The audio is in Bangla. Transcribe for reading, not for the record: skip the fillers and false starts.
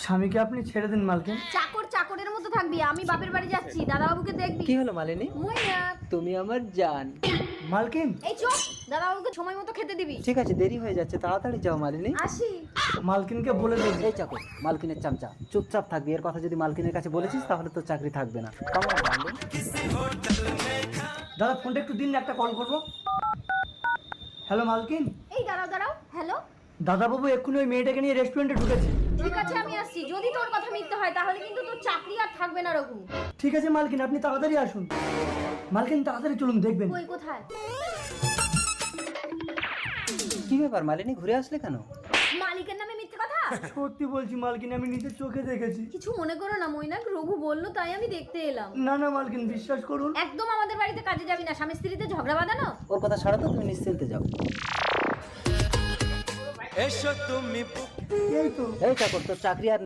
স্বামীকে আপনি ছেড়ে দিন মালকিন। চাকর চাকরের মতো থাকবি, আমি বাপের বাড়ি যাচ্ছি, দাদাবাবুকে দেখবি। কি হলো মালিনী? মইনাক। তুমি আমার জান। মালকিন এই চুপ, দাদাবাবুকে সময় মতো খেতে দিবি। ঠিক আছে, দেরি হয়ে যাচ্ছে, তাড়াতাড়ি যাও মালিনী। আসি। মালকিনকে বলে দেন। এই চাকর, মালকিনের চামচা, চুপচাপ থাকবি। এর কথা যদি মালকিনের কাছে বলেছিস তাহলে তো চাকরি থাকবে না। কেমন ডার্লিং? দাদা ফোনটা একটু দিন, একটা কল করবো। হ্যালো মালকিন। এই দাঁড়াও দাঁড়াও, হ্যালো। দাদাবাবু এক্ষুনি ওই মেয়েটাকে নিয়ে রেস্টুরেন্টে ঢুকেছে। ঠিক আছে আমি আসছি, যদি তোর কথা মিথ্যে হয় তাহলে কিন্তু তোর চাকরি আর থাকবে না রঘু। ঠিক আছে মালকিন, আপনি তাড়াতাড়ি আসুন। মালকিন তাড়াতাড়ি চলুন, দেখবেন। কই কোথায়? কি ব্যাপার মালিনী, ঘুরে আসলে কেন? মালিকের নামে মিথ্যে কথা? সত্যি বলছি মালকিন, আমি নিজের চোখে দেখেছি। কিছু মনে করো না মইনাক, রঘু বললো তাই আমি দেখতে এলাম। না না মালকিন, বিশ্বাস করুন। একদম আমাদের বাড়িতে কাজে যাবি না, স্বামী স্ত্রীতে ঝগড়া বাঁধানো। ওর কথা ছাড়া তো, তুমি নিশ্চিন্তে যাও। এই তো। এই চাকর, তোর চাকরি আর